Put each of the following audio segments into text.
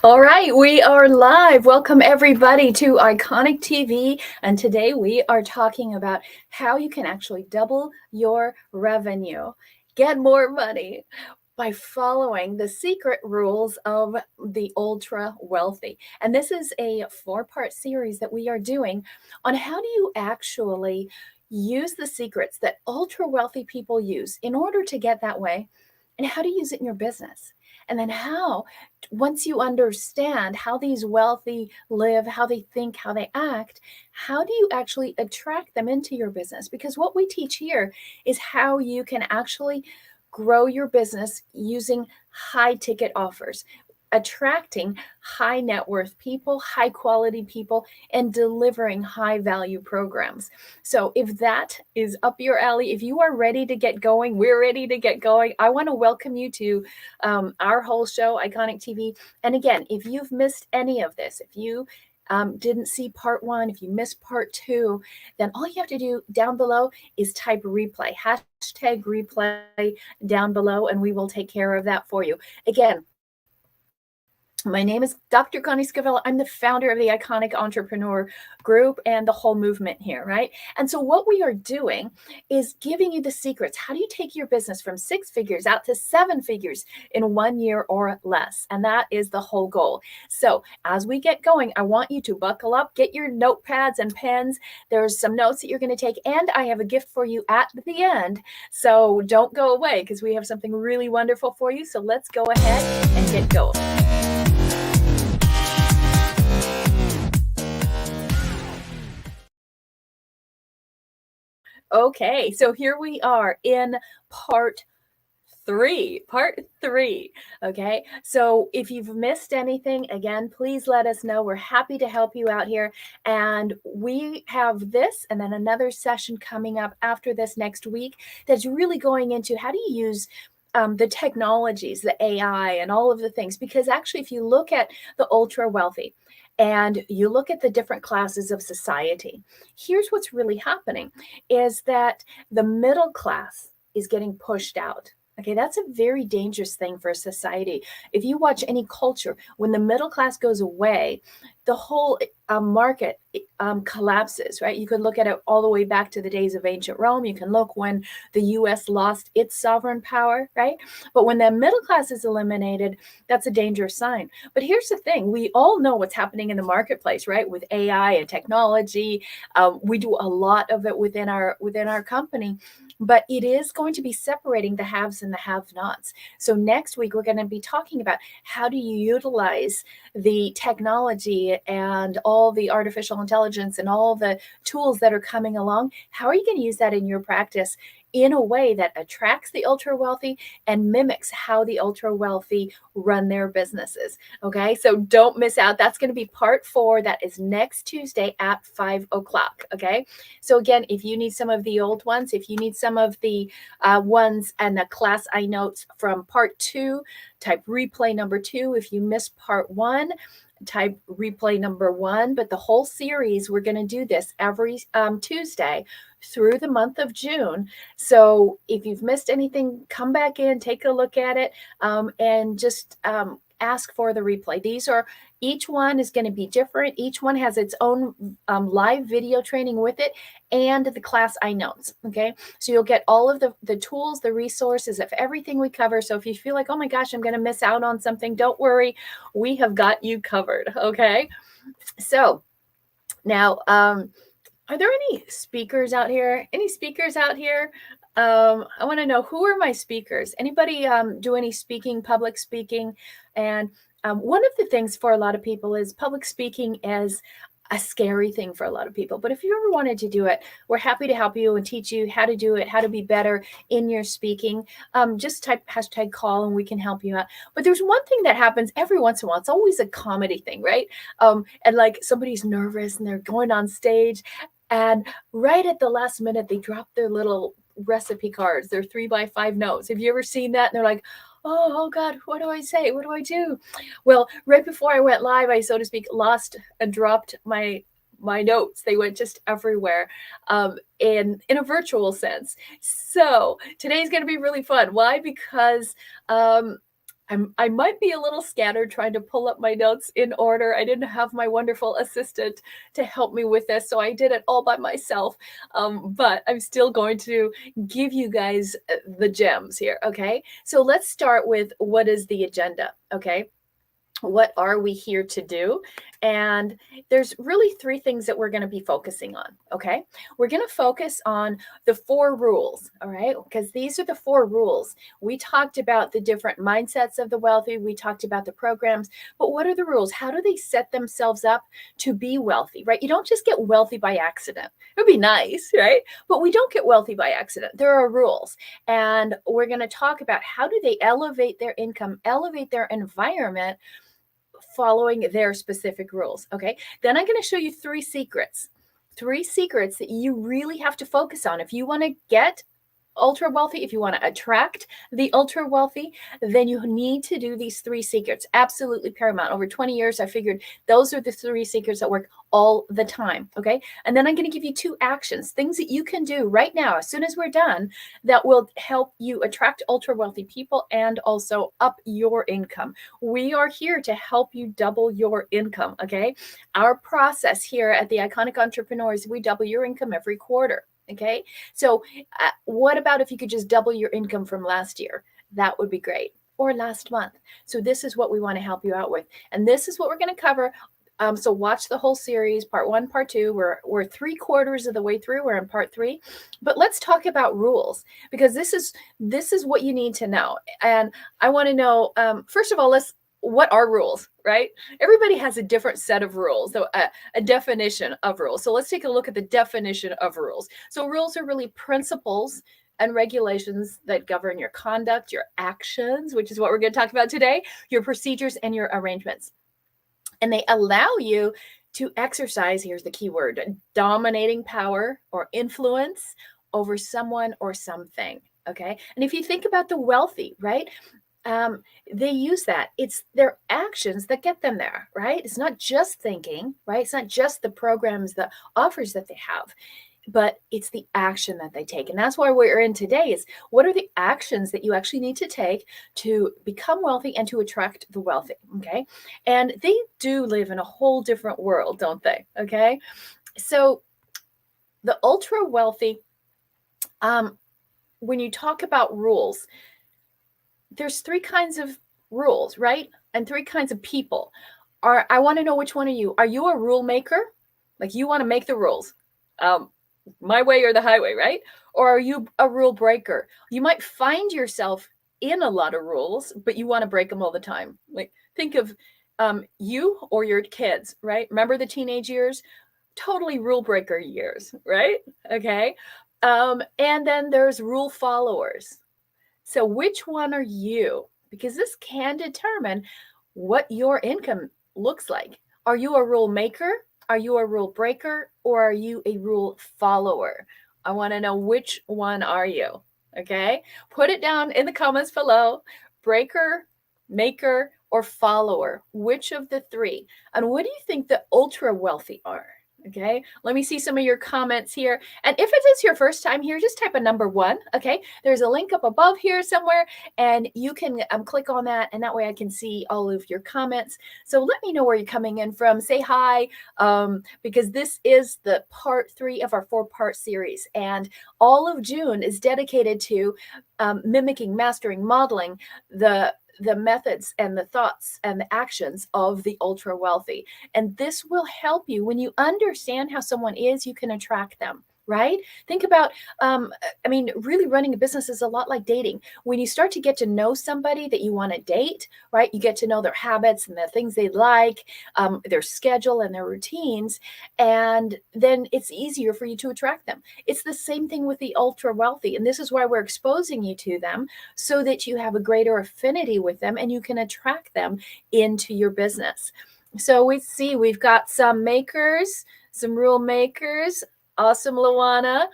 All right, we are live. Welcome everybody to Iconic TV. And today we are talking about how you can actually double your revenue, get more money by following the secret rules of the ultra wealthy. And this is a 4-part series that we are doing on how do you actually use the secrets that ultra wealthy people use in order to get that way, and how to use it in your business. And then how, once you understand how these wealthy live, how they think, how they act, how do you actually attract them into your business? Because what we teach here is how you can actually grow your business using high ticket offers, attracting high net worth people, high quality people, and delivering high value programs. So, if that is up your alley, if you are ready to get going, we're ready to get going. I want to welcome you to our whole show, Iconic TV. And again, if you've missed any of this, if you didn't see part 1, if you missed part 2, then all you have to do down below is type replay, hashtag replay down below, and we will take care of that for you. Again, my name is Dr. Connie Scavella. I'm the founder of the Iconic Entrepreneur Group and the whole movement here, right? And so what we are doing is giving you the secrets. How do you take your business from 6 figures out to 7 figures in 1 year or less? And that is the whole goal. So as we get going, I want you to buckle up, get your notepads and pens. There's some notes that you're going to take, and I have a gift for you at the end. So don't go away because we have something really wonderful for you. So let's go ahead and get going. Okay, so here we are in part 3. Okay, so if you've missed anything, again, please let us know. We're happy to help you out here. And we have this and then another session coming up after this next week that's really going into how do you use the technologies, the AI, and all of the things. Because actually, if you look at the ultra wealthy and you look at the different classes of society, here's what's really happening is that the middle class is getting pushed out. Okay, that's a very dangerous thing for a society. If you watch any culture, when the middle class goes away, the whole market collapses, right? You could look at it all the way back to the days of ancient Rome. You can look when the US lost its sovereign power, right? But when the middle class is eliminated, that's a dangerous sign. But here's the thing. We all know what's happening in the marketplace, right? With AI and technology. We do a lot of it within our company, but it is going to be separating the haves and the have-nots. So next week, we're going to be talking about how do you utilize the technology and all the artificial intelligence and all the tools that are coming along. How are you going to use that in your practice in a way that attracts the ultra wealthy and mimics how the ultra wealthy run their businesses? Okay, so don't miss out. That's going to be part 4. That is next Tuesday at 5 o'clock. Okay, so again, if you need some of the old ones, if you need some of the ones and the class I notes from part 2, type replay number 2. If you missed part 1, type replay number 1. But the whole series, we're going to do this every Tuesday through the month of June. So if you've missed anything, come back in, take a look at it, and just ask for the replay. Each one is going to be different. Each one has its own live video training with it and the class I notes. Okay, so you'll get all of the tools, the resources of everything we cover. So if you feel like, oh my gosh, I'm going to miss out on something, don't worry, we have got you covered. Okay, so now are there any speakers out here? Any speakers out here? I want to know, who are my speakers? Anybody do any speaking, public speaking? And one of the things for a lot of people is public speaking is a scary thing for a lot of people. But if you ever wanted to do it, we're happy to help you and teach you how to do it, how to be better in your speaking. Just type hashtag call and we can help you out. But there's one thing that happens every once in a while. It's always a comedy thing, right? And like somebody's nervous and they're going on stage, and right at the last minute, they drop their little recipe cards, their 3x5 notes. Have you ever seen that? And they're like, oh God, what do I say? What do I do? Well, right before I went live, I, so to speak, lost and dropped my notes. They went just everywhere, in a virtual sense. So today's going to be really fun. Why? Because I might be a little scattered trying to pull up my notes in order. I didn't have my wonderful assistant to help me with this, so I did it all by myself. But I'm still going to give you guys the gems here, okay? So let's start with what is the agenda, okay? What are we here to do? And there's really three things that we're going to be focusing on, okay? We're going to focus on the 4 rules, all right? Because these are the 4 rules. We talked about the different mindsets of the wealthy. We talked about the programs, but what are the rules? How do they set themselves up to be wealthy, right? You don't just get wealthy by accident. It would be nice, right? But we don't get wealthy by accident. There are rules. And we're going to talk about how do they elevate their income, elevate their environment, following their specific rules. Okay. Then I'm going to show you 3 secrets that you really have to focus on. If you want to get ultra wealthy, if you want to attract the ultra wealthy, then you need to do these 3 secrets. Absolutely paramount. Over 20 years, I figured those are the 3 secrets that work all the time. Okay. And then I'm going to give you 2 actions, things that you can do right now, as soon as we're done, that will help you attract ultra wealthy people and also up your income. We are here to help you double your income. Okay. Our process here at the Iconic Entrepreneurs, we double your income every quarter. Okay. So what about if you could just double your income from last year? That would be great. Or last month. So this is what we want to help you out with. And this is what we're going to cover. So watch the whole series, part 1, part 2. We're 3/4 of the way through. We're in part 3. But let's talk about rules, because this is what you need to know. And I want to know, first of all, what are rules, right? Everybody has a different set of rules, so a definition of rules. So let's take a look at the definition of rules. So rules are really principles and regulations that govern your conduct, your actions, which is what we're going to talk about today, your procedures and your arrangements. And they allow you to exercise, here's the key word, dominating power or influence over someone or something. Okay. And if you think about the wealthy, right? They use that. It's their actions that get them there, right? It's not just thinking, right? It's not just the programs, the offers that they have, but it's the action that they take. And that's why we're in today is what are the actions that you actually need to take to become wealthy and to attract the wealthy, okay? And they do live in a whole different world, don't they? Okay. So the ultra wealthy, when you talk about rules, there's 3 kinds of rules, right? And 3 kinds of people. I want to know, which one are you? Are you a rule maker? Like, you want to make the rules, my way or the highway, right? Or are you a rule breaker? You might find yourself in a lot of rules, but you want to break them all the time. Like, think of you or your kids, right? Remember the teenage years? Totally rule breaker years, right? Okay. And then there's rule followers. So which one are you? Because this can determine what your income looks like. Are you a rule maker? Are you a rule breaker? Or are you a rule follower? I want to know, which one are you? Okay. Put it down in the comments below. Breaker, maker, or follower. Which of the 3? And what do you think the ultra wealthy are? Okay, let me see some of your comments here. And if it is your first time here, just type a number 1. Okay, there's a link up above here somewhere, and you can click on that, and that way I can see all of your comments. So let me know where you're coming in from. Say hi, because this is the part 3 of our 4-part series, and all of June is dedicated to mimicking, mastering, modeling the methods and the thoughts and the actions of the ultra wealthy. And this will help you. When you understand how someone is, you can attract them, right? Think about, really running a business is a lot like dating. When you start to get to know somebody that you want to date, right? You get to know their habits and the things they like, their schedule and their routines, and then it's easier for you to attract them. It's the same thing with the ultra wealthy. And this is why we're exposing you to them, so that you have a greater affinity with them and you can attract them into your business. So we've got some makers, some rule makers. Awesome, Luana.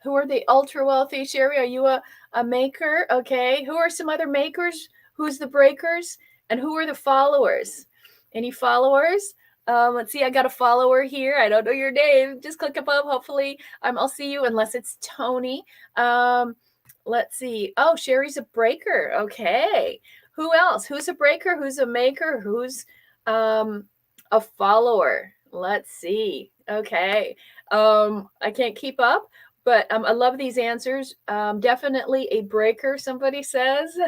Who are the ultra wealthy? Sherry, are you a maker? Okay. Who are some other makers? Who's the breakers? And who are the followers? Any followers? Let's see. I got a follower here. I don't know your name. Just click above. Hopefully, I'll see you, unless it's Tony. let's see. Oh, Sherry's a breaker. Okay. Who else? Who's a breaker? Who's a maker? Who's um a follower? Let's see. Okay. I can't keep up, but I love these answers. Definitely a breaker, somebody says.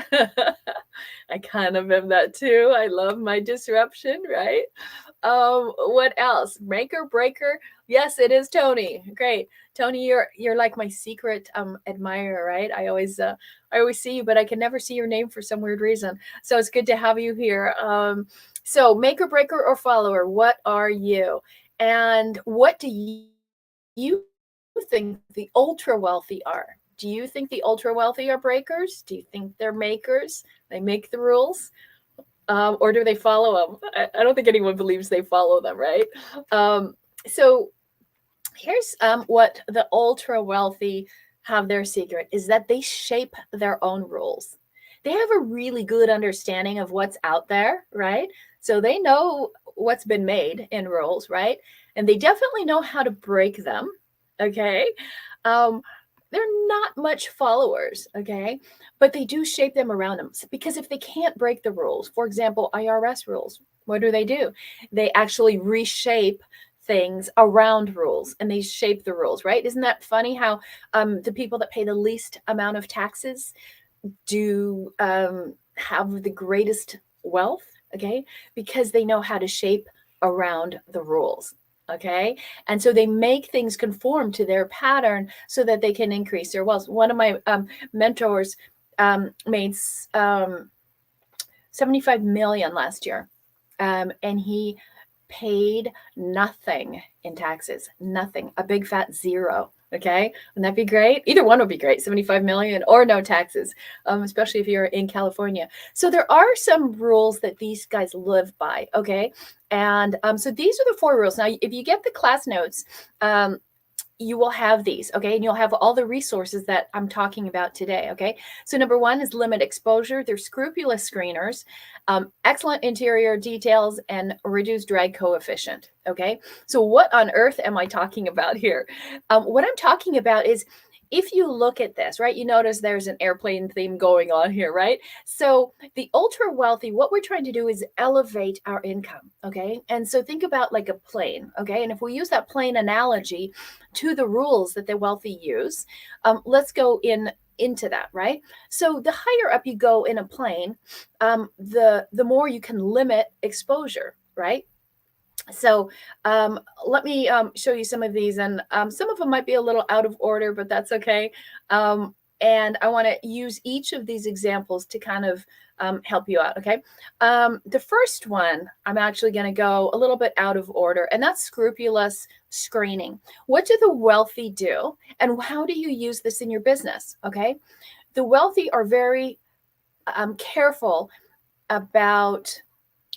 I kind of am that too. I love my disruption, right? What else? Maker, breaker. Yes, it is Tony. Great. Tony, you're like my secret admirer, right? I always see you, but I can never see your name for some weird reason. So it's good to have you here. So maker, breaker, or follower, what are you? And what do you think the ultra wealthy are? Do you think the ultra wealthy are breakers? Do you think they're makers? They make the rules? Or do they follow them? I don't think anyone believes they follow them, right? So here's what the ultra wealthy have their secret is that they shape their own rules. They have a really good understanding of what's out there, right? So they know what's been made in rules, right? And they definitely know how to break them. Okay. Um, they're not much followers, okay? But they do shape them around them. Because if they can't break the rules, for example, IRS rules, what do? They actually reshape things around rules and they shape the rules, right? Isn't that funny how the people that pay the least amount of taxes do have the greatest wealth, okay? Because they know how to shape around the rules. Okay. And so they make things conform to their pattern so that they can increase their wealth. One of my mentors made 75 million last year. And he paid nothing in taxes, nothing, a big fat zero. Okay. Wouldn't that be great? Either one would be great, 75 million or no taxes, especially if you're in California. So there are some rules that these guys live by. Okay. And so these are the 4 rules. Now, if you get the class notes, you will have these, okay? And you'll have all the resources that I'm talking about today, okay? So number 1 is limit exposure. They're scrupulous screeners, excellent interior details, and reduced drag coefficient, okay? So what on earth am I talking about here? What I'm talking about is if you look at this, right, you notice there's an airplane theme going on here, right? So the ultra wealthy, what we're trying to do is elevate our income, okay? And so think about like a plane, okay? And if we use that plane analogy to the rules that the wealthy use, let's go into that, right? So the higher up you go in a plane, the more you can limit exposure, right? So let me show you some of these, and some of them might be a little out of order, but that's okay. And I want to use each of these examples to kind of help you out, okay? The first one, I'm actually going to go a little bit out of order, and that's scrupulous screening. What do the wealthy do, and how do you use this in your business, okay? The wealthy are very careful about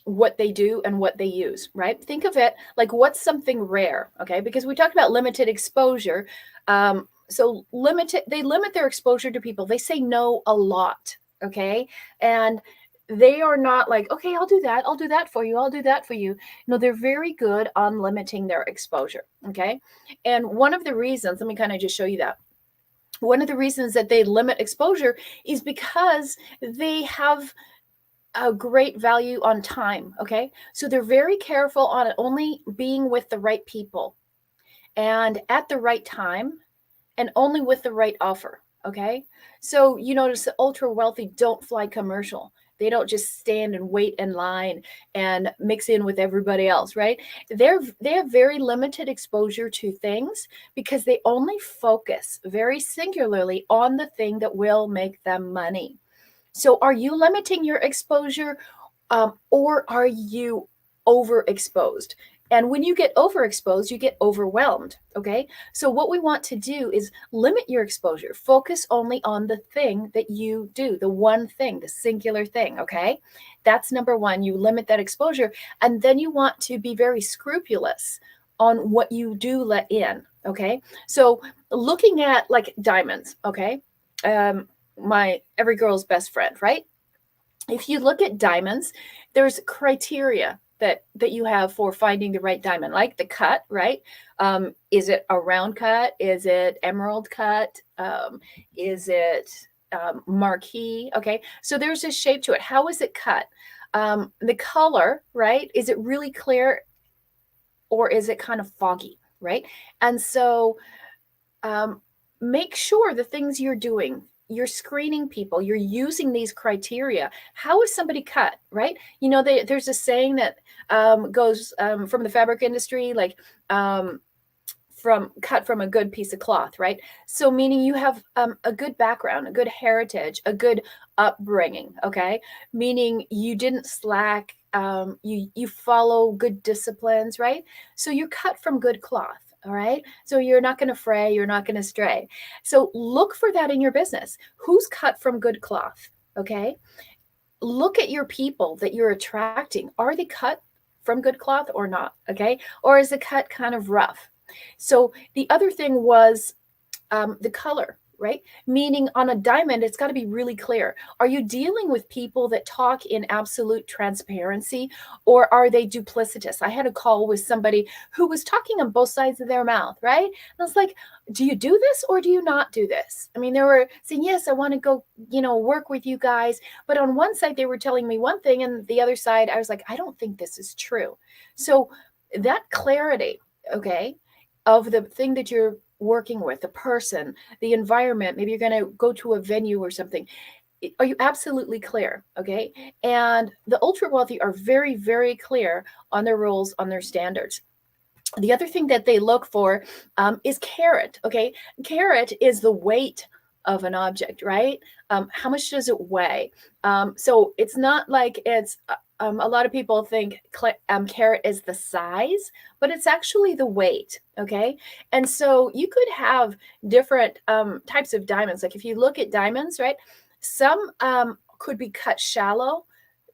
what they do and what they use, right? Think of it like what's something rare, okay? Because we talked about limited exposure. So they limit their exposure to people. They say no a lot, okay? And they are not like, okay, I'll do that for you, I'll do that for you. No, they're very good on limiting their exposure, okay? And one of the reasons, let me kind of just show you that. One of the reasons that they limit exposure is because they have a great value on time. Okay. So they're very careful on only being with the right people and at the right time and only with the right offer. Okay. So you notice the ultra wealthy don't fly commercial. They don't just stand and wait in line and mix in with everybody else, right? They have very limited exposure to things because they only focus very singularly on the thing that will make them money. So are you limiting your exposure or are you overexposed? And when you get overexposed, you get overwhelmed. Okay. So what we want to do is limit your exposure. Focus only on the thing that you do, the one thing, the singular thing. Okay. That's number 1. You limit that exposure. And then you want to be very scrupulous on what you do let in. Okay. So looking at like diamonds. Okay. My every girl's best friend, right? If you look at diamonds, there's criteria that you have for finding the right diamond, like the cut, right? Is it a round cut? Is it emerald cut? Is it marquee? Okay, so there's a shape to it. How is it cut? The color, right? Is it really clear or is it kind of foggy, right? And so make sure the things you're doing, you're screening people, you're using these criteria. How is somebody cut, right? You know, there's a saying that goes from the fabric industry, like from cut from a good piece of cloth, right? So meaning you have a good background, a good heritage, a good upbringing, okay? Meaning you didn't slack, you follow good disciplines, right? So you're cut from good cloth. All right. So you're not going to fray, you're not going to stray. So look for that in your business. Who's cut from good cloth? Okay. Look at your people that you're attracting. Are they cut from good cloth or not? Okay. Or is the cut kind of rough? So the other thing was the color, right? Meaning on a diamond, it's got to be really clear. Are you dealing with people that talk in absolute transparency or are they duplicitous? I had a call with somebody who was talking on both sides of their mouth, right? And I was like, do you do this or do you not do this? I mean, they were saying, yes, I want to go, work with you guys. But on one side, they were telling me one thing and the other side, I was like, I don't think this is true. So that clarity, okay, of the thing that you're working with, the person, the environment, maybe you're going to go to a venue or something. Are you absolutely clear? Okay. And the ultra wealthy are very, very clear on their rules, on their standards. The other thing that they look for is carat. Okay. Carat is the weight of an object, right? How much does it weigh? So it's not like it's a lot of people think carat is the size, but it's actually the weight. Okay. And so you could have different types of diamonds. Like if you look at diamonds, right? Some could be cut shallow,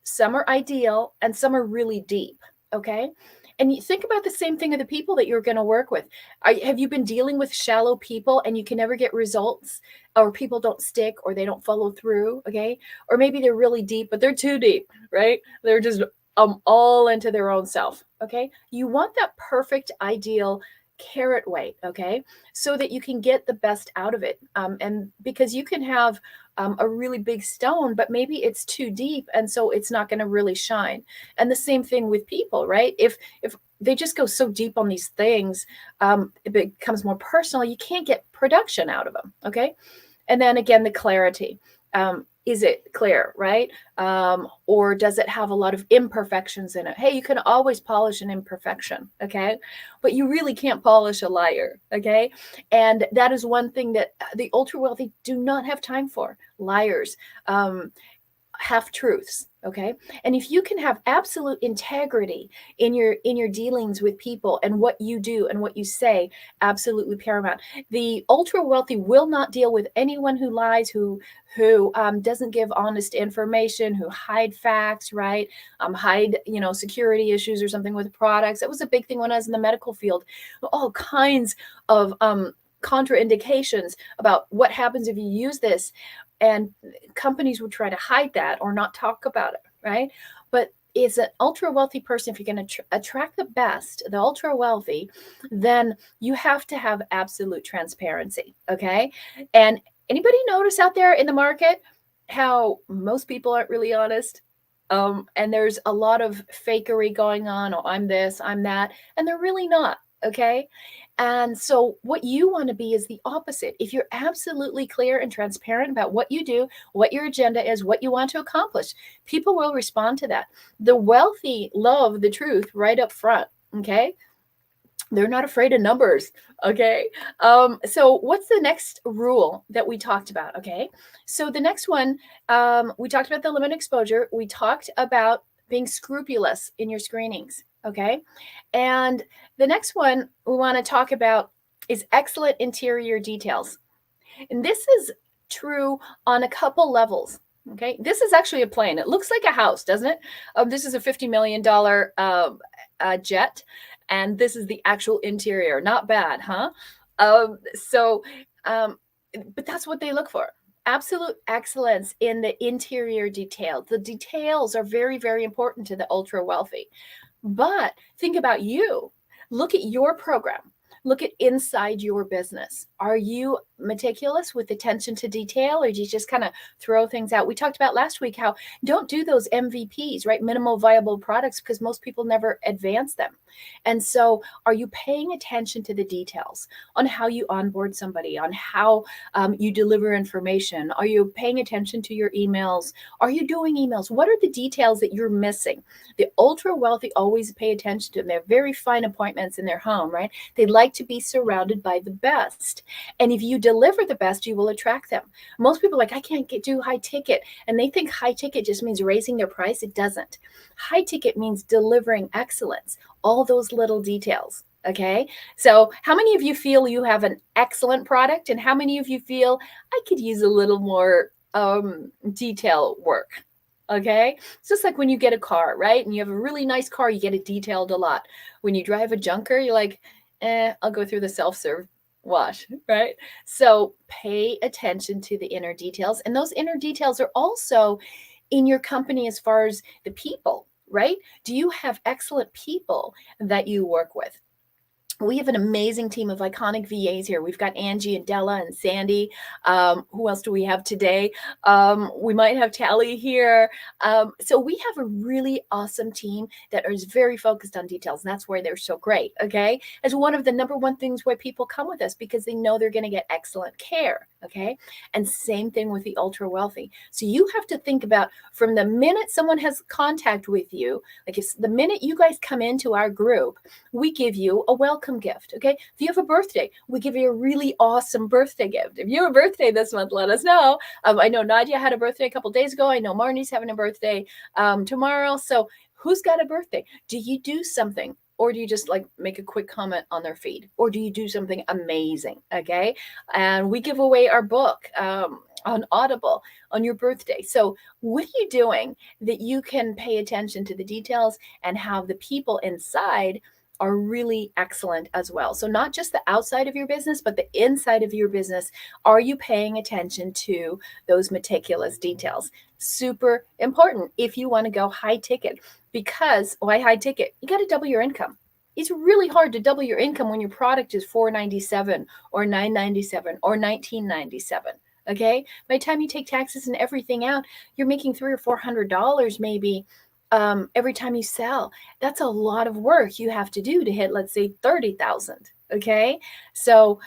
some are ideal, and some are really deep. Okay. And you think about the same thing of the people that you're going to work with. Have you been dealing with shallow people and you can never get results, or people don't stick or they don't follow through? Okay. Or maybe they're really deep, but they're too deep, right? They're just all into their own self. Okay. You want that perfect, ideal carat weight. Okay. So that you can get the best out of it. And because you can have a really big stone, but maybe it's too deep. And so it's not going to really shine. And the same thing with people, right? If they just go so deep on these things, it becomes more personal. You can't get production out of them. Okay. And then again, the clarity. Is it clear, right? Or does it have a lot of imperfections in it? Hey, you can always polish an imperfection, okay? But you really can't polish a liar, okay? And that is one thing that the ultra wealthy do not have time for. Liars, half truths, okay? And if you can have absolute integrity in your dealings with people and what you do and what you say, absolutely paramount. The ultra wealthy will not deal with anyone who lies, who doesn't give honest information, who hide facts, right? Hide security issues or something with products. That was a big thing when I was in the medical field. All kinds of contraindications about what happens if you use this. And companies would try to hide that or not talk about it, right? But as an ultra wealthy person, if you're going to attract the best, the ultra wealthy, then you have to have absolute transparency, okay? And anybody notice out there in the market how most people aren't really honest? And there's a lot of fakery going on. Oh, I'm this, I'm that, and they're really not, okay? And so what you want to be is the opposite. If you're absolutely clear and transparent about what you do, what your agenda is, what you want to accomplish, people will respond to that. The wealthy love the truth right up front, okay? They're not afraid of numbers, okay? So what's the next rule that we talked about, okay? So the next one, we talked about the limit exposure. We talked about being scrupulous in your screenings, okay? And the next one we want to talk about is excellent interior details. And this is true on a couple levels, okay? This is actually a plane. It looks like a house, doesn't it? This is a $50 million jet. And this is the actual interior. Not bad, huh? But that's what they look for. Absolute excellence in the interior detail. The details are very, very important to the ultra wealthy. But think about you. Look at your program. Look at inside your business. Are you meticulous with attention to detail, or do you just kind of throw things out? We talked about last week how don't do those MVPs, right? Minimal viable products, because most people never advance them. And so, are you paying attention to the details on how you onboard somebody, on how you deliver information? Are you paying attention to your emails? Are you doing emails? What are the details that you're missing? The ultra wealthy always pay attention to them. They have very fine appointments in their home, right? They like to be surrounded by the best. And if you deliver the best, you will attract them. Most people are like, I can't do high ticket. And they think high ticket just means raising their price. It doesn't. High ticket means delivering excellence, all those little details. Okay. So, how many of you feel you have an excellent product? And how many of you feel I could use a little more detail work? Okay. It's just like when you get a car, right? And you have a really nice car, you get it detailed a lot. When you drive a junker, you're like, I'll go through the self-serve wash, right? So pay attention to the inner details. And those inner details are also in your company as far as the people, right? Do you have excellent people that you work with? We have an amazing team of iconic VAs here. We've got Angie and Della and Sandy. Who else do we have today? We might have Tally here. So we have a really awesome team that is very focused on details. And that's why they're so great. Okay. It's one of the number one things why people come with us, because they know they're going to get excellent care. Okay. And same thing with the ultra wealthy. So you have to think about from the minute someone has contact with you, like if the minute you guys come into our group, we give you a welcome gift. Okay. If you have a birthday, we give you a really awesome birthday gift. If you have a birthday this month, let us know. I know Nadia had a birthday a couple days ago. I know Marnie's having a birthday tomorrow. So who's got a birthday? Do you do something? Or do you just like make a quick comment on their feed? Or do you do something amazing? Okay. And we give away our book on Audible on your birthday. So what are you doing that you can pay attention to the details and have the people inside are really excellent as well? So not just the outside of your business, but the inside of your business. Are you paying attention to those meticulous details? Super important if you want to go high ticket. Because why high ticket? You got to double your income. It's really hard to double your income when your product is $497 or $997 or $1997. Okay. By the time you take taxes and everything out, you're making $300 or $400 maybe every time you sell. That's a lot of work you have to do to hit, let's say, 30,000. Okay. So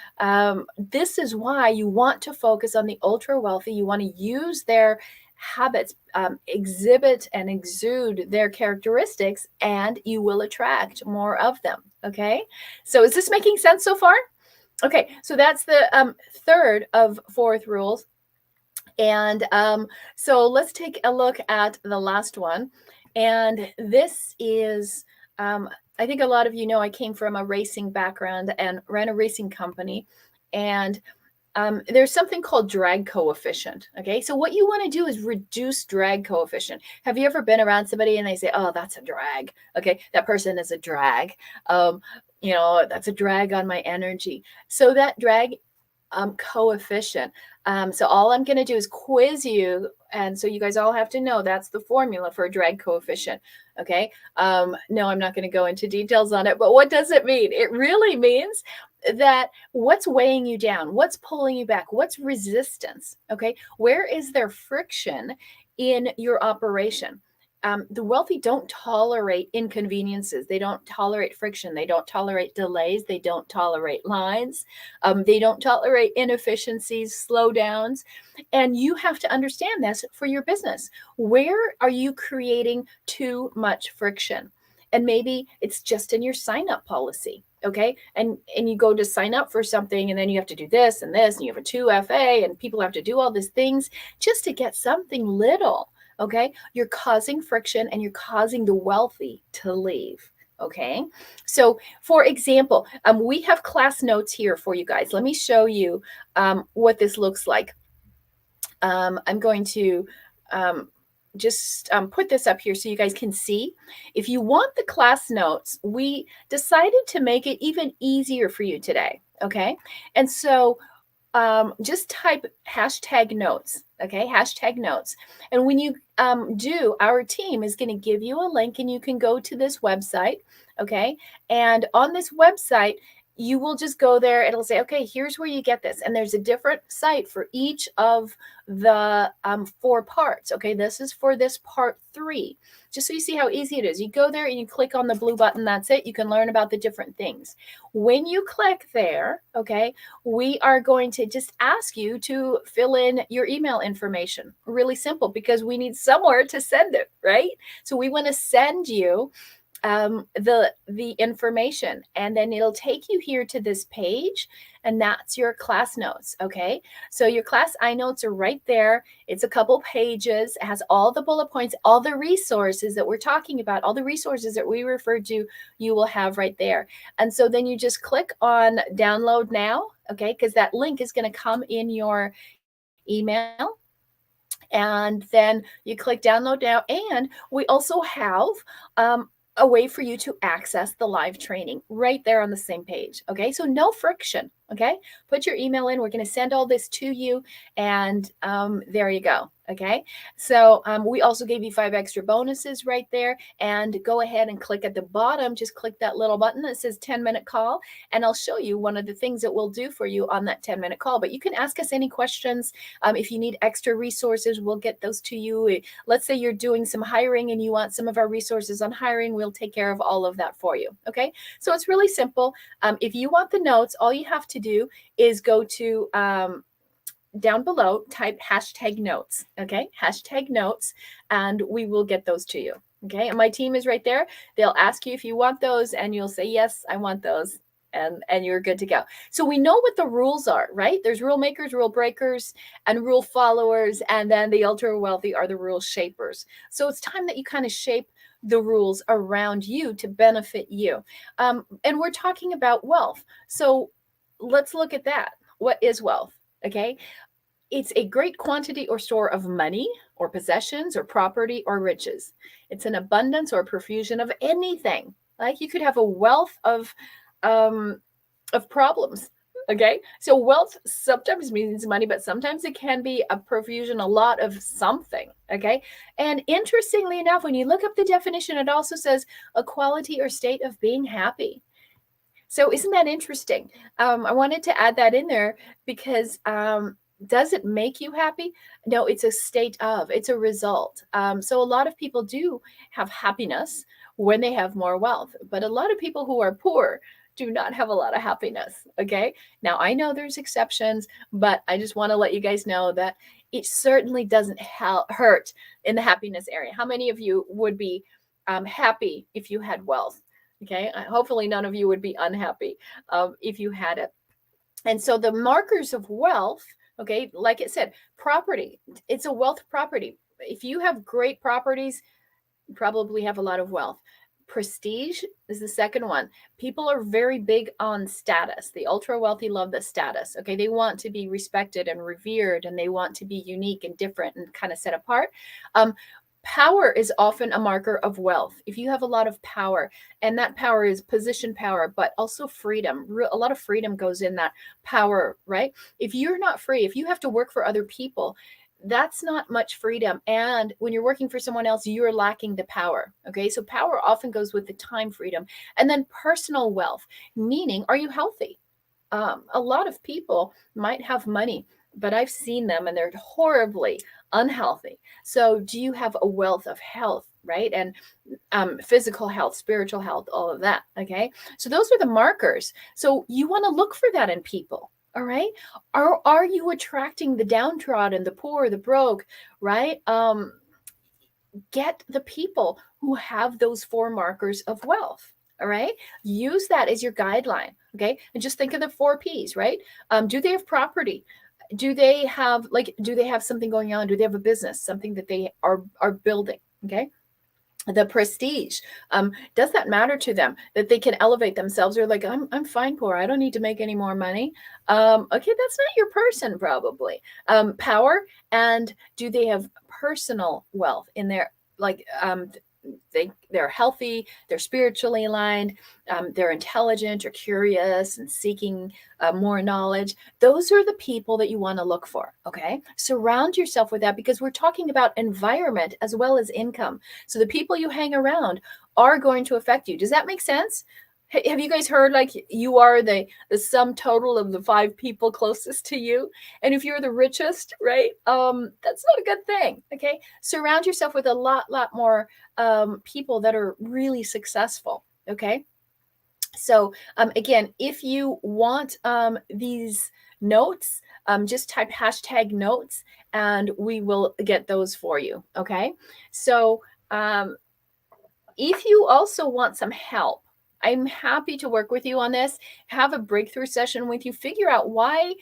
this is why you want to focus on the ultra wealthy. You want to use their habits, exhibit and exude their characteristics, and you will attract more of them. Okay. So is this making sense so far? Okay. So that's the third of fourth rules. And so let's take a look at the last one. And this is, I think a lot of you know, I came from a racing background and ran a racing company. And there's something called drag coefficient. Okay. So what you want to do is reduce drag coefficient. Have you ever been around somebody and they say, oh, that's a drag. Okay. That person is a drag. That's a drag on my energy. So that drag coefficient. So all I'm going to do is quiz you. And so you guys all have to know that's the formula for a drag coefficient. Okay. No, I'm not going to go into details on it, but what does it mean? It really means that what's weighing you down, what's pulling you back, what's resistance. Okay. Where is there friction in your operation? The wealthy don't tolerate inconveniences. They don't tolerate friction. They don't tolerate delays. They don't tolerate lines. They don't tolerate inefficiencies, slowdowns. And you have to understand this for your business. Where are you creating too much friction? And maybe it's just in your sign up policy. Okay. And you go to sign up for something, and then you have to do this and this, and you have a 2FA, and people have to do all these things just to get something little. Okay. You're causing friction, and you're causing the wealthy to leave. Okay. So for example, we have class notes here for you guys. Let me show you what this looks like. I'm going to just put this up here so you guys can see. If you want the class notes, we decided to make it even easier for you today. Okay. And so just type hashtag notes. Okay, hashtag notes. And when you do, our team is going to give you a link and you can go to this website. Okay, and on this website, you will just go there. It'll say, okay, here's where you get this. And there's a different site for each of the 4 parts. Okay, this is for this part 3. Just so you see how easy it is. You go there and you click on the blue button. That's it. You can learn about the different things. When you click there, okay, we are going to just ask you to fill in your email information. Really simple, because we need somewhere to send it, right? So we want to send you the information, and then it'll take you here to this page, and that's your class notes. Okay, so your class iNotes are right there. It's a couple pages. It has all the bullet points, all the resources that we're talking about, all the resources that we referred to, you will have right there. And so then you just click on download now, okay, because that link is going to come in your email. And then you click download now. And we also have a way for you to access the live training right there on the same page. Okay, so no friction. Okay, put your email in. We're going to send all this to you, and there you go. Okay, so we also gave you 5 extra bonuses right there. And go ahead and click at the bottom. Just click that little button that says 10-minute call, and I'll show you one of the things that we'll do for you on that 10-minute call. But you can ask us any questions. If you need extra resources, we'll get those to you. Let's say you're doing some hiring and you want some of our resources on hiring, we'll take care of all of that for you. Okay, so it's really simple. If you want the notes, all you have to do is go to down below, type hashtag notes. Okay, hashtag notes, and we will get those to you. Okay, and my team is right there. They'll ask you if you want those, and you'll say, yes, I want those. And you're good to go. So we know what the rules are, right? There's rule makers, rule breakers, and rule followers. And then the ultra wealthy are the rule shapers. So it's time that you kind of shape the rules around you to benefit you. And we're talking about wealth. So let's look at that. What is wealth? Okay. It's a great quantity or store of money or possessions or property or riches. It's an abundance or profusion of anything. Like you could have a wealth of problems. Okay, so wealth sometimes means money, but sometimes it can be a profusion, a lot of something. Okay, and interestingly enough, when you look up the definition, it also says a quality or state of being happy. So isn't that interesting? I wanted to add that in there because does it make you happy? No, it's a state of, it's a result. So a lot of people do have happiness when they have more wealth, but a lot of people who are poor do not have a lot of happiness. Okay, now I know there's exceptions, but I just want to let you guys know that it certainly doesn't hurt in the happiness area. How many of you would be happy if you had wealth? Okay, hopefully none of you would be unhappy if you had it. And so the markers of wealth, okay, like it said, property, it's a wealth property. If you have great properties, you probably have a lot of wealth. Prestige is the second one. People are very big on status. The ultra wealthy love the status. Okay, they want to be respected and revered, and they want to be unique and different and kind of set apart. Power is often a marker of wealth. If you have a lot of power, and that power is position power, but also freedom. A lot of freedom goes in that power, right? If you're not free, if you have to work for other people, that's not much freedom. And when you're working for someone else, you're lacking the power. Okay, so power often goes with the time freedom. And then personal wealth, meaning, are you healthy? A lot of people might have money, but I've seen them and they're horribly unhealthy. So do you have a wealth of health, right? And physical health, spiritual health, all of that. Okay, so those are the markers. So you want to look for that in people. All right, are you attracting the downtrodden, the poor, the broke, right? Get the people who have those 4 markers of wealth. All right, use that as your guideline. Okay, and just think of the 4 P's, right? Do they have property? Do they have something going on? Do they have a business, something that they are building? Okay, the prestige, does that matter to them, that they can elevate themselves, or like, I'm fine poor, I don't need to make any more money? Okay, that's not your person probably. Power, and do they have personal wealth in their, like, they're healthy, they're spiritually aligned, they're intelligent or curious and seeking more knowledge. Those are the people that you want to look for. Okay, surround yourself with that, because we're talking about environment as well as income. So the people you hang around are going to affect you. Does that make sense? Have you guys heard, like, you are the sum total of the 5 people closest to you? And if you're the richest, right, that's not a good thing. Okay, surround yourself with a lot more people that are really successful. Okay, so again, if you want these notes, just type #notes and we will get those for you. Okay, so if you also want some help, I'm happy to work with you on this, have a breakthrough session with you, figure out why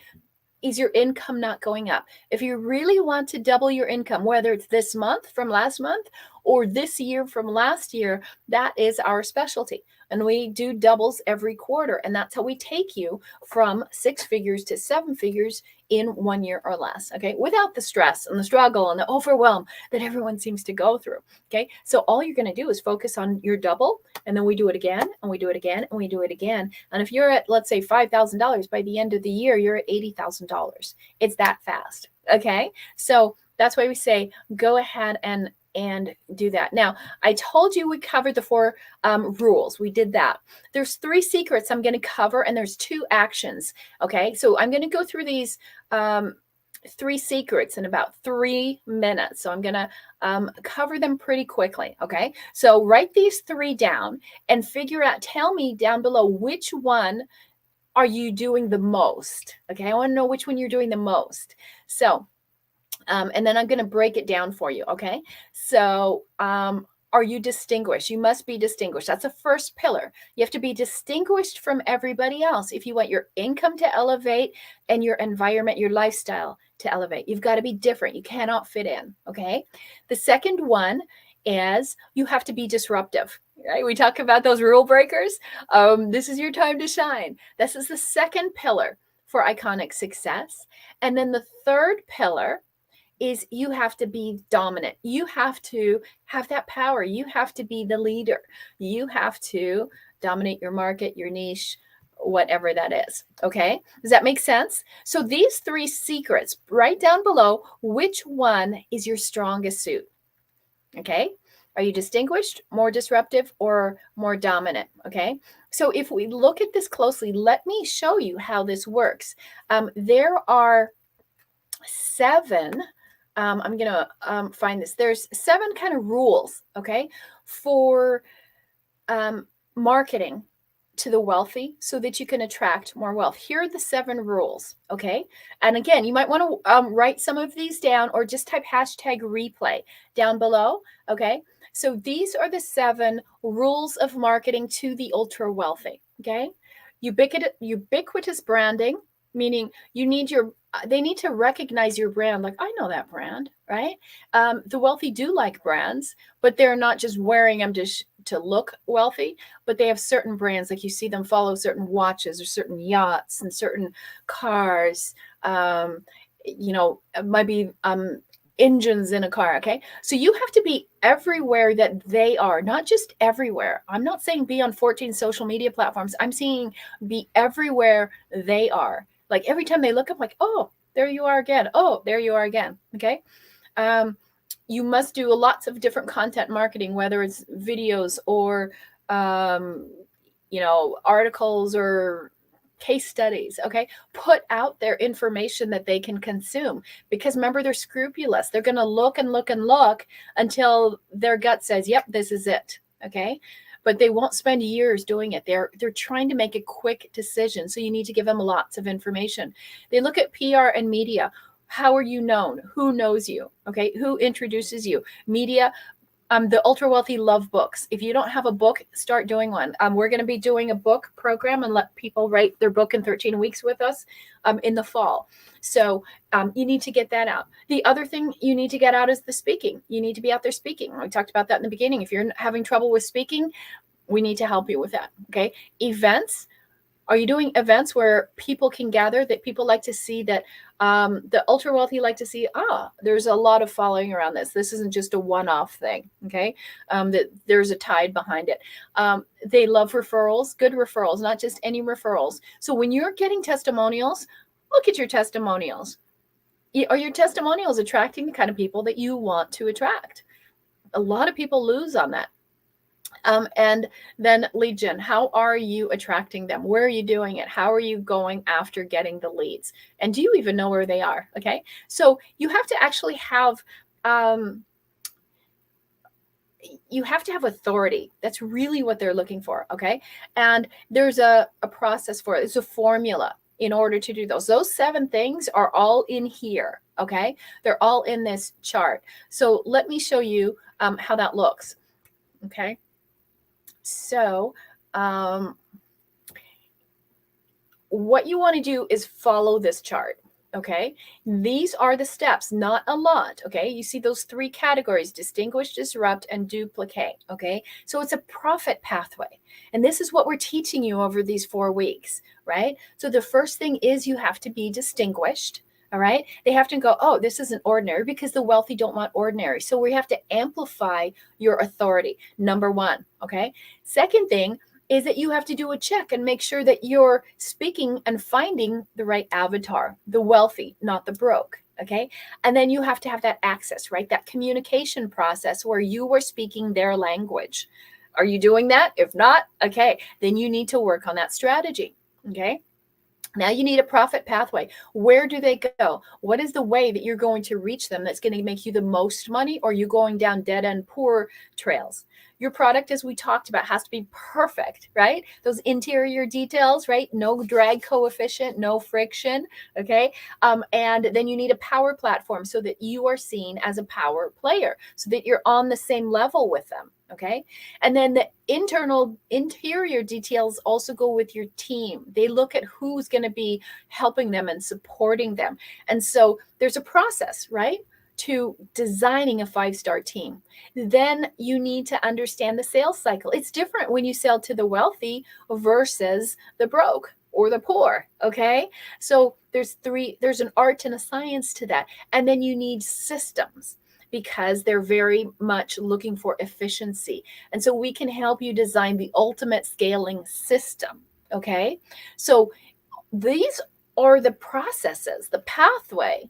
is your income not going up. If you really want to double your income, whether it's this month from last month or this year from last year, that is our specialty. And we do doubles every quarter. And that's how we take you from 6 figures to 7 figures in 1 year or less. Okay, without the stress and the struggle and the overwhelm that everyone seems to go through. Okay, so all you're going to do is focus on your double, and then we do it again, and we do it again, and we do it again. And if you're at, let's say, $5,000 by the end of the year, you're at $80,000. It's that fast. Okay, so that's why we say go ahead and do that. Now, I told you we covered the 4 rules. We did that. There's 3 secrets I'm going to cover, and there's 2 actions. Okay, so I'm going to go through these 3 secrets in about 3 minutes. So I'm going to cover them pretty quickly. Okay, so write these 3 down and figure out, tell me down below which one are you doing the most. Okay, I want to know which one you're doing the most. So and then I'm going to break it down for you. Okay, so are you distinguished? You must be distinguished. That's a first pillar. You have to be distinguished from everybody else if you want your income to elevate and your environment, your lifestyle to elevate. You've got to be different. You cannot fit in. Okay, the second one is you have to be disruptive. Right? We talk about those rule breakers. This is your time to shine. This is the second pillar for iconic success. And then the third pillar is you have to be dominant. You have to have that power. You have to be the leader. You have to dominate your market, your niche, whatever that is. Okay, does that make sense? So these 3 secrets, write down below which one is your strongest suit. Okay, are you distinguished, more disruptive, or more dominant? Okay, so if we look at this closely, let me show you how this works. There are 7, I'm going to find this. There's 7 kind of rules, okay, for marketing to the wealthy so that you can attract more wealth. Here are the 7 rules, okay? And again, you might want to write some of these down or just type #replay down below, okay? So these are the 7 rules of marketing to the ultra wealthy, okay? Ubiquitous branding, meaning they need to recognize your brand. Like, I know that brand, right? The wealthy do like brands, but they're not just wearing them to look wealthy, but they have certain brands. Like, you see them follow certain watches or certain yachts and certain cars. It might be engines in a car. Okay, so you have to be everywhere that they are, not just everywhere. I'm not saying be on 14 social media platforms. I'm saying be everywhere they are. Like, every time they look up, like, oh, there you are again. Oh, there you are again. Okay. You must do lots of different content marketing, whether it's videos or, articles or case studies. Okay. Put out their information that they can consume, because remember, they're scrupulous. They're going to look and look and look until their gut says, yep, this is it. Okay. But they won't spend years doing it. They're trying to make a quick decision. So you need to give them lots of information. They look at PR and media. How are you known? Who knows you? Okay, who introduces you? Media. The ultra wealthy love books. If you don't have a book, start doing one. We're going to be doing a book program and let people write their book in 13 weeks with us in the fall. So you need to get that out. The other thing you need to get out is the speaking. You need to be out there speaking. We talked about that in the beginning. If you're having trouble with speaking, we need to help you with that. Okay. Events Are you doing events where people can gather, that people like to see, that the ultra wealthy like to see, there's a lot of following around this. This isn't just a one-off thing, okay? That there's a tide behind it. They love referrals, good referrals, not just any referrals. So when you're getting testimonials, look at your testimonials. Are your testimonials attracting the kind of people that you want to attract? A lot of people lose on that. And then lead gen, how are you attracting them? Where are you doing it? How are you going after getting the leads? And do you even know where they are? Okay. So you have to actually have, you have to have authority. That's really what they're looking for. Okay. And there's a process for it. It's a formula in order to do those. Those 7 things are all in here. Okay. They're all in this chart. So let me show you how that looks. Okay. So what you want to do is follow this chart. Okay. These are the steps, not a lot. Okay. You see those 3 categories: distinguish, disrupt, and duplicate. Okay. So it's a profit pathway. And this is what we're teaching you over these 4 weeks, right? So the first thing is you have to be distinguished. All right. They have to go, oh, this isn't ordinary, because the wealthy don't want ordinary. So we have to amplify your authority. Number 1. Okay. Second thing is that you have to do a check and make sure that you're speaking and finding the right avatar, the wealthy, not the broke. Okay. And then you have to have that access, right? That communication process where you are speaking their language. Are you doing that? If not, okay, then you need to work on that strategy. Okay. Now you need a profit pathway. Where do they go? What is the way that you're going to reach them that's going to make you the most money? Or are you going down dead end poor trails? Your product, as we talked about, has to be perfect, right? Those interior details, right? No drag coefficient, no friction, okay? And then you need a power platform so that you are seen as a power player, so that you're on the same level with them, okay? And then the interior details also go with your team. They look at who's going to be helping them and supporting them. And so there's a process, right, to designing a 5-star team. Then you need to understand the sales cycle. It's different when you sell to the wealthy versus the broke or the poor. Okay. So there's an art and a science to that. And then you need systems, because they're very much looking for efficiency. And so we can help you design the ultimate scaling system. Okay. So these are the processes, the pathway,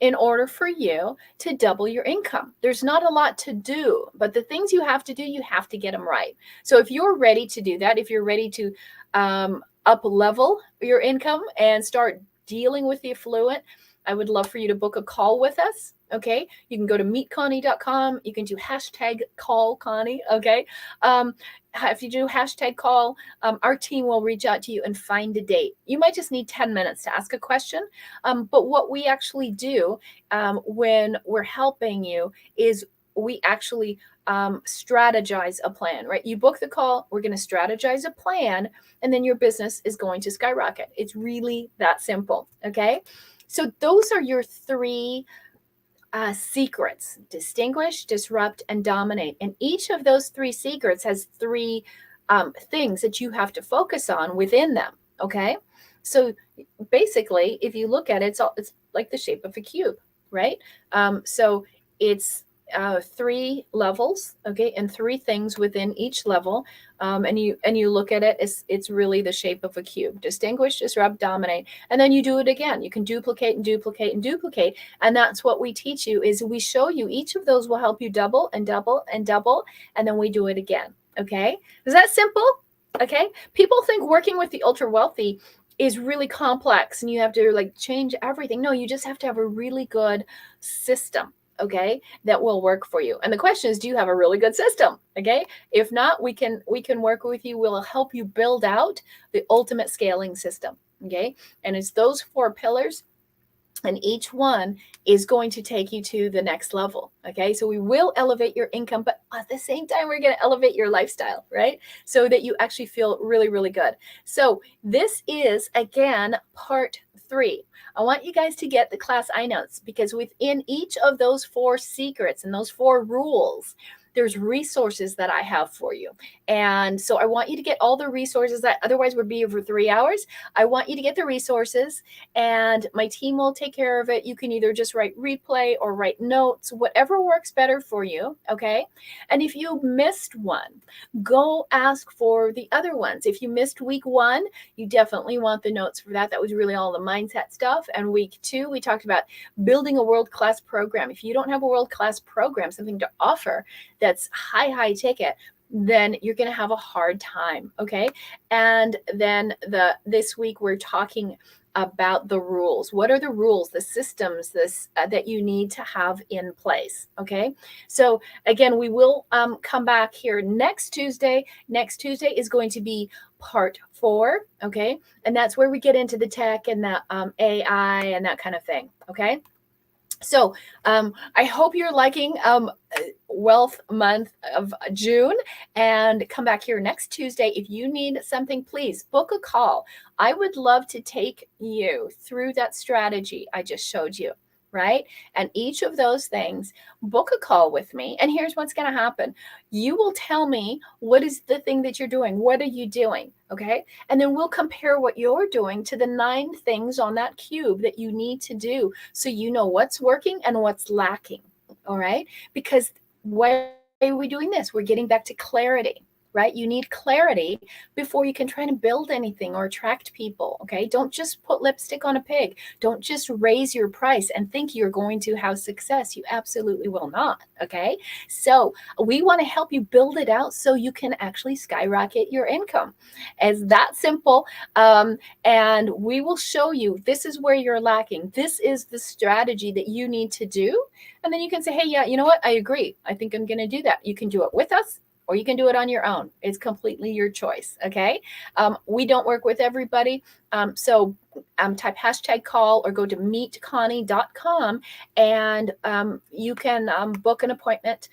in order for you to double your income. There's not a lot to do, but the things you have to do, you have to get them right. So if you're ready to do that, if you're ready to up level your income and start dealing with the affluent, I would love for you to book a call with us. Okay. You can go to meetconnie.com. You can do #call Connie. Okay. If you do #call, our team will reach out to you and find a date. You might just need 10 minutes to ask a question. But what we actually do when we're helping you is we actually strategize a plan, right? You book the call, we're going to strategize a plan, and then your business is going to skyrocket. It's really that simple. Okay. So those are your 3 secrets: distinguish, disrupt, and dominate. And each of those 3 secrets has 3 things that you have to focus on within them. Okay. So basically, if you look at it, it's like the shape of a cube, right? So it's 3 levels, okay, and 3 things within each level. And you look at it, it's really the shape of a cube: distinguish, disrupt, dominate. And then you do it again. You can duplicate and duplicate and duplicate. And that's what we teach you, is we show you each of those will help you double and double and double. And then we do it again. Okay. Is that simple? Okay. People think working with the ultra wealthy is really complex and you have to like change everything. No, you just have to have a really good system. Okay, that will work for you. And the question is, do you have a really good system? Okay, if not, we can work with you. We'll help you build out the ultimate scaling system. Okay, and it's those 4 pillars, and each one is going to take you to the next level. Okay, so we will elevate your income, but at the same time, we're going to elevate your lifestyle, right? So that you actually feel really, really good. So this is, again, part 3. I want you guys to get the class iNotes, because within each of those 4 secrets and those 4 rules, there's resources that I have for you. And so I want you to get all the resources that otherwise would be over 3 hours. I want you to get the resources, and my team will take care of it. You can either just write replay or write notes, whatever works better for you. Okay. And if you missed one, go ask for the other ones. If you missed week 1, you definitely want the notes for that. That was really all the mindset stuff. And week 2, we talked about building a world-class program. If you don't have a world-class program, something to offer that's high ticket, then you're going to have a hard time. Okay. And then this week we're talking about the rules. What are the rules, the systems that you need to have in place? Okay. So again, we will come back here next Tuesday. Next Tuesday is going to be part 4. Okay. And that's where we get into the tech and the AI and that kind of thing. Okay. So I hope you're liking Wealth Month of June, and come back here next Tuesday. If you need something, please book a call. I would love to take you through that strategy I just showed you, right? And each of those things, book a call with me. And here's what's going to happen. You will tell me, what is the thing that you're doing? What are you doing? Okay. And then we'll compare what you're doing to the 9 things on that cube that you need to do, so you know what's working and what's lacking. All right. Because why are we doing this? We're getting back to clarity, right? You need clarity before you can try to build anything or attract people. Okay. Don't just put lipstick on a pig. Don't just raise your price and think you're going to have success. You absolutely will not. Okay. So we want to help you build it out so you can actually skyrocket your income. It's that simple. And we will show you, this is where you're lacking. This is the strategy that you need to do. And then you can say, hey, yeah, you know what? I agree. I think I'm going to do that. You can do it with us, or you can do it on your own. It's completely your choice. Okay. We don't work with everybody. So type #call or go to meetconnie.com, and you can book an appointment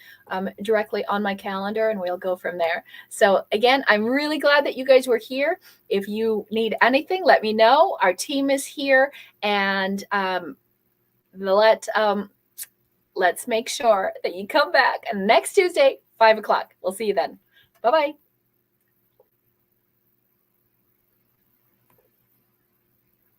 directly on my calendar, and we'll go from there. So again, I'm really glad that you guys were here. If you need anything, let me know. Our team is here, and let's make sure that you come back next Tuesday, 5 o'clock. We'll see you then. Bye-bye.